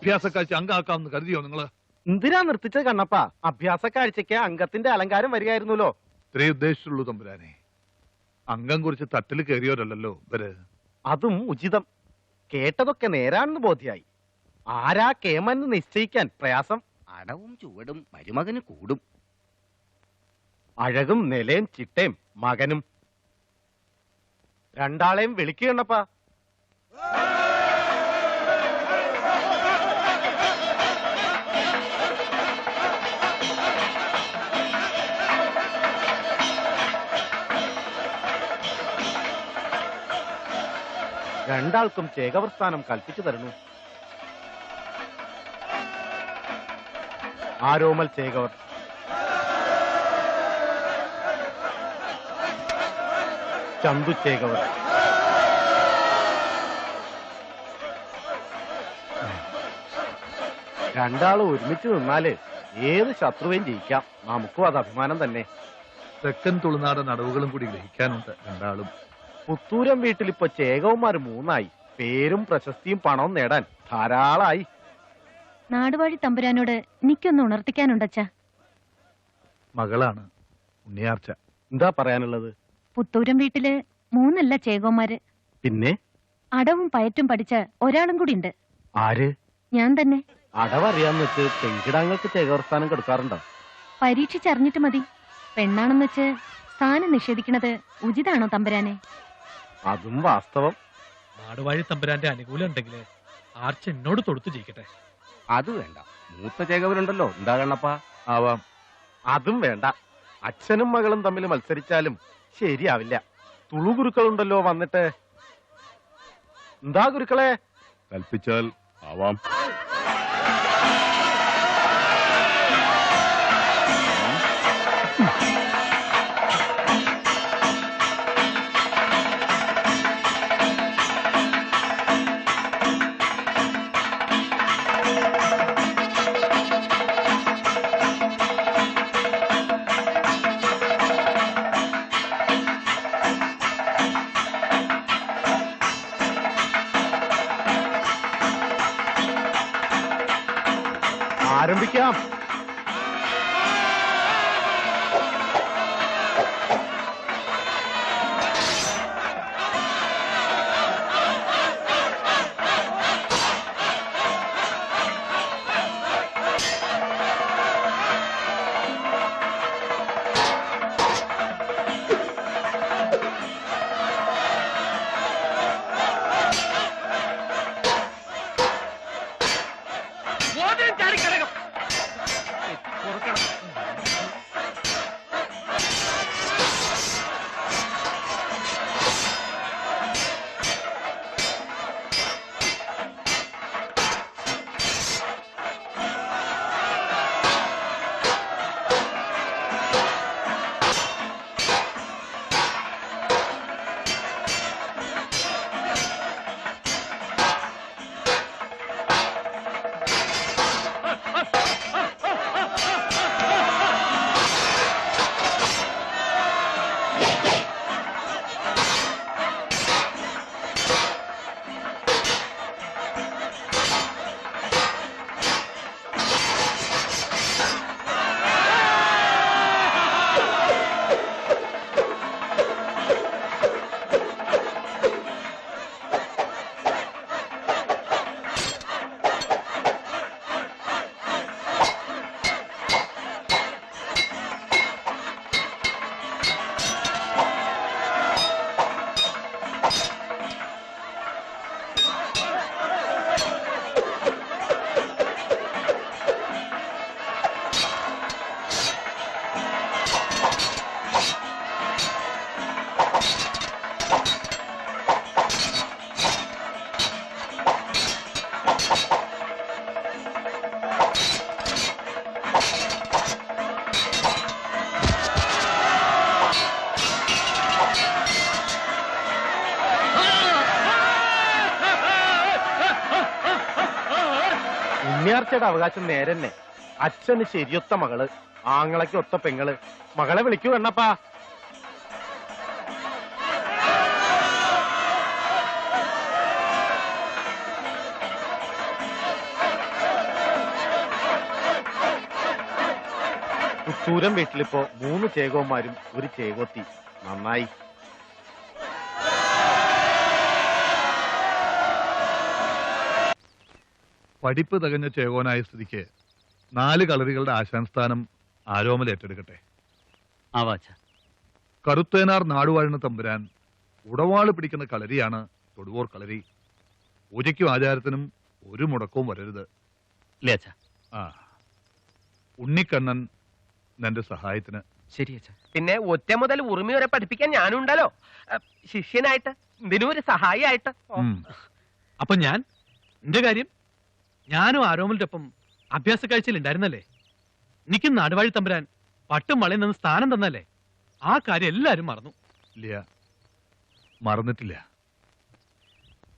അഭ്യാസ കാഴ്ച അംഗമാക്കാമെന്ന് കരുതിയോ നിങ്ങള്? എന്തിനാ നിർത്തിച്ചത് കണ്ണപ്പ? അഭ്യാസ കാഴ്ചക്ക് അംഗത്തിന്റെ അലങ്കാരം വരികയായിരുന്നല്ലോ. ഇത്രേ ഉദ്ദേശിച്ചുള്ളൂ തമ്പുരാനെ. അംഗം കുറിച്ച് തട്ടിൽ കയറിയോരല്ലോ ഇവര്. അതും ഉചിതം. കേട്ടതൊക്കെ നേരാണെന്ന് ബോധ്യായി. ആരാ കേമെന്ന് നിശ്ചയിക്കാൻ പ്രയാസം. അടവും ചുവടും മരുമകന് കൂടും. അഴകും നിലയും ചിട്ടയും മകനും. രണ്ടാളെയും വിളിക്കണപ്പ. രണ്ടാൾക്കും ചേകവർസ്ഥാനം കൽപ്പിച്ചു തരണു. ആരോമൽ ചേകവർ, ചന്തു ചേകവർ. രണ്ടാളും ഒരുമിച്ച് നിന്നാല് ഏത് ശത്രുവേയും ജയിക്കാം. നമുക്കും അത് അഭിമാനം തന്നെ. തെക്കൻ തുളുനാടൻ അടവുകളും കൂടി ഗ്രഹിക്കാനുണ്ട് രണ്ടാളും. പുത്തൂരം വീട്ടിലിപ്പോ ചേകവന്മാര് 3 പേരും പ്രശസ്തിയും പണവും നേടാൻ ധാരാളായി. നാടുവാഴി തമ്പുരാനോട് എനിക്കൊന്ന് ഉണർത്തിക്കാനുണ്ടച്ചാ. മകളാണ് ഉണ്ണിയാർച്ച. എന്താ പറയാനുള്ളത്? പുത്തൂരം വീട്ടില് 3 ചേകോമാര്. പിന്നെ അടവും പയറ്റും പഠിച്ച ഒരാളും കൂടി ഉണ്ട്. ആര്? ഞാൻ തന്നെ. അടവറിയാന്ന് വെച്ച് പെൺകിടാങ്ങൾക്ക് ചേകവർസ്ഥാനം കൊടുക്കാറുണ്ടോ? പരീക്ഷിച്ചറിഞ്ഞിട്ട് മതി. പെണ്ണാണെന്ന് വെച്ച് സ്ഥാനം നിഷേധിക്കണത് ഉചിതാണോ തമ്പുരാനെ? അതും വാസ്തവം. നാടുവാഴി തമ്പുരാന്റെ അനുകൂലം ഉണ്ടെങ്കിൽ ആർച്ച എന്നോട് തൊടുത്തു ജയിക്കട്ടെ. അത് വേണ്ട, മൂത്ത ചേകവരുണ്ടല്ലോ. എന്താ കണ്ണപ്പാ? ആവാം. അതും വേണ്ട. അച്ഛനും മകളും തമ്മിൽ മത്സരിച്ചാലും ശരിയാവില്ല. തുളു ഗുരുക്കളുണ്ടല്ലോ വന്നിട്ട്. എന്താ ഗുരുക്കളെ? കൽപ്പിച്ചാൽ ആവാം. ആരംഭിക്കാം. ഉണ്ണിയാർച്ചയുടെ അവകാശം നേരെന്നെ. അച്ഛന് ശരിയൊത്ത മകള്, ആങ്ങളയ്ക്ക് ഒത്ത പെങ്ങള്. മകളെ വിളിക്കൂ കണ്ണപ്പാ. പുത്തൂരം വീട്ടിലിപ്പോ 3 ചേകോന്മാരും ഒരു ചേകോത്തി. നന്നായി. പഠിപ്പ് തികഞ്ഞ ചേകോനായ സ്ഥിതിക്ക് 4 കളരികളുടെ ആശാൻ സ്ഥാനം ആരോമൽ ഏറ്റെടുക്കട്ടെ. ആവാച്ച. കറുത്തേനാർ നാടുവാഴുന്ന തമ്പുരാൻ ഉടവാള് പിടിക്കുന്ന കളരിയാണ് തൊടുവോർ കളരി. പൂജയ്ക്കും ആചാരത്തിനും ഒരു മുടക്കവും വരരുത്. ഇല്ലേ അച്ഛാ? ആ, ഉണ്ണിക്കണ്ണൻ നിന്റെ സഹായത്തിന്. ശരി അച്ഛാ. പിന്നെ ഒറ്റ മുതൽ ഉറുമി വരെ പഠിപ്പിക്കാൻ ഞാനുണ്ടല്ലോ, ശിഷ്യനായിട്ട്, ഇതിനും ഒരു സഹായിയായിട്ട്. ഉം. അപ്പൊ എന്റെ കാര്യം, ഞാനും ആരോമലിന്റെ ഒപ്പം അഭ്യാസ കാഴ്ചയിൽ ഉണ്ടായിരുന്നല്ലേ. എനിക്ക് നാടുവാഴി തമ്പുരാൻ പട്ടും വളയിൽ നിന്ന് സ്ഥാനം തന്നല്ലേ. ആ കാര്യം എല്ലാരും മറന്നു. ഇല്ല, മറന്നിട്ടില്ല.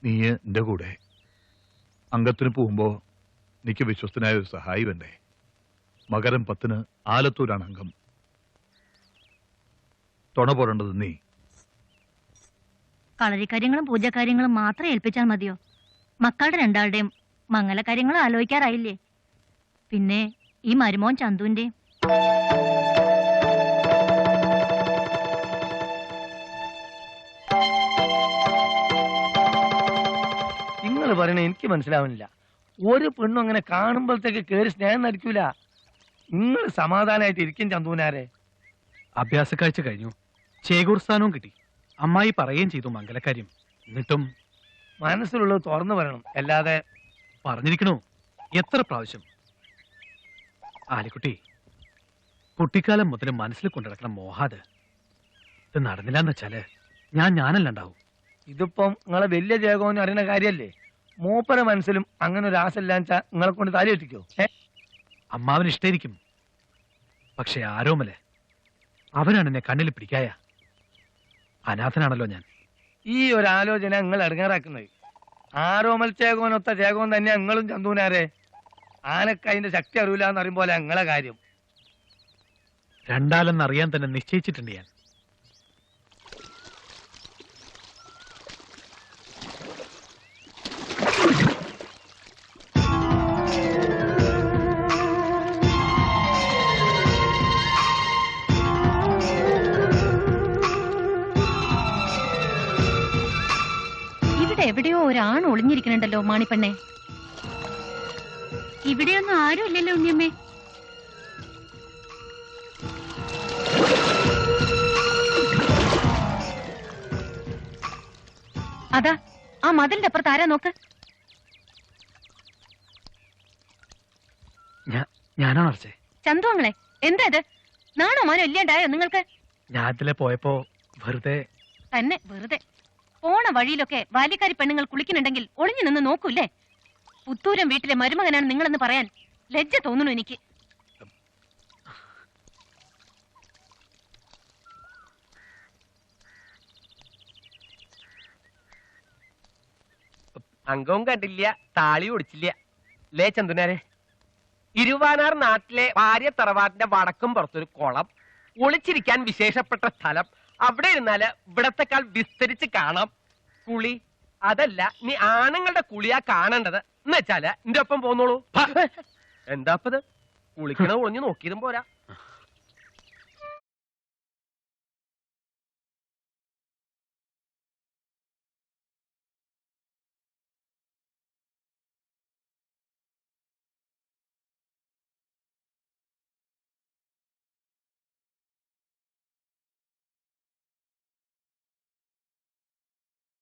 നീ എന്റെ കൂടെ അംഗത്തിന് പോകുമ്പോ എനിക്ക് വിശ്വസ്തനായ ഒരു സഹായി വേണ്ടേ. മകരം 10 ആലത്തൂരാണ് അംഗം. തുണ പോരേണ്ടത് നീ. കളരിക്കാര്യങ്ങളും പൂജാകാര്യങ്ങളും മാത്രം ഏൽപ്പിച്ചാൽ മതിയോ? മക്കളുടെ രണ്ടാളുടെയും മംഗലകാര്യങ്ങൾ ആലോചിക്കാറായില്ലേ? പിന്നെ ഈ മരുമോൻ ചന്തുവിന്റെ. നിങ്ങൾ പറയണ എനിക്ക് മനസ്സിലാവുന്നില്ല. ഒരു പെണ്ണും അങ്ങനെ കാണുമ്പോഴത്തേക്ക് കേറി സ്നേഹം നടിക്കൂല. നിങ്ങൾ സമാധാനമായിട്ട് ഇരിക്കും ചന്തുവിനാരെ. അഭ്യാസ കാഴ്ച കഴിഞ്ഞു, ചേകൂർ സ്ഥാനവും കിട്ടി. അമ്മായി പറയുകയും ചെയ്തു മംഗലക്കാര്യം. എന്നിട്ടും മനസ്സിലുള്ളത് തുറന്നു പറയണം, അല്ലാതെ. പറഞ്ഞിരിക്കണോ എത്ര പ്രാവശ്യം? ആലിക്കുട്ടി, കുട്ടിക്കാലം മുതൽ മനസ്സിൽ കൊണ്ടിടക്കണ മോഹാത് ഇത് നടന്നില്ലാന്ന് വെച്ചാല് ഞാനല്ലാണ്ടാവും. ഇതിപ്പം നിങ്ങളെ വലിയ ജേകോന്ന് അറിയുന്ന കാര്യല്ലേ. മൂപ്പര മനസ്സിലും അങ്ങനെ ഒരു ആശയില്ലാന്ന് വെച്ചാ നിങ്ങളെ കൊണ്ട് താലി എത്തിക്കോ? അമ്മാവന് ഇഷ്ടായിരിക്കും, പക്ഷെ ആരോമല് അവനാണ് എന്നെ കണ്ണിൽ പിടിക്കായ. അനാഥനാണല്ലോ ഞാൻ. ഈ ഒരു ആലോചന നിങ്ങൾ ഇറങ്ങാറാക്കുന്നത്. ആരോമൽ ചേകോനൊത്ത ചേകോൻ തന്നെയാ നിങ്ങളും ചന്തുവിനാരെ. ആനക്ക് അതിന്റെ ശക്തി അറിയില്ല എന്ന് അറിയും പോലെ നിങ്ങളെ കാര്യം. രണ്ടാലെന്നറിയാൻ തന്നെ നിശ്ചയിച്ചിട്ടുണ്ട് ഞാൻ. ഇവിടെ എവിടെയോ ഒരാൺ ഒളിഞ്ഞിരിക്കണുണ്ടല്ലോ മാണിപ്പെണ്ണെ. ഇവിടെയൊന്നും ആരും ഇല്ലല്ലോ ഉണ്ണിയമ്മേ. അതാ ആ മതിലിന്റെ അപ്പുറത്ത് ആരാ നോക്ക്. ഞാനാണ് അർച്ചേ. ചന്തുവങ്ങളെ, എന്താ ഇത്? നാണോ മാനോ ഇല്ലാണ്ടായോ നിങ്ങൾക്ക്? ഞാൻ ഇതിലെ പോയപ്പോ വെറുതെ തന്നെ വെറുതെ. പോണ വഴിയിലൊക്കെ ബാല്യക്കാരി പെണ്ണുങ്ങൾ കുളിക്കുന്നുണ്ടെങ്കിൽ ഒളിഞ്ഞു നിന്ന് നോക്കൂല്ലേ? പുത്തൂരം വീട്ടിലെ മരുമകനാണ് നിങ്ങളെന്ന് പറയാൻ ലജ്ജ തോന്നുന്നു എനിക്ക്. അംഗവും കണ്ടില്ല, താളി ഒടിച്ചില്ല. ലേ ചന്തുനാരെ, ഇരുവാനാർ നാട്ടിലെ ഭാര്യ തറവാട്ടിന്റെ വടക്കും പുറത്തൊരു കുളം, ഒളിച്ചിരിക്കാൻ വിശേഷപ്പെട്ട സ്ഥലം. അവിടെ ഇരുന്നാല് ഇവിടത്തെക്കാൾ വിസ്തരിച്ച് കാണാം. കുളി അതല്ല, നീ ആണുങ്ങളുടെ കുളിയാ കാണേണ്ടത് എന്ന് വെച്ചാല് എന്റെ ഒപ്പം പോന്നോളൂ. എന്താപ്പത്? കുളിക്കണ ഒളിഞ്ഞു നോക്കിയതും പോരാ,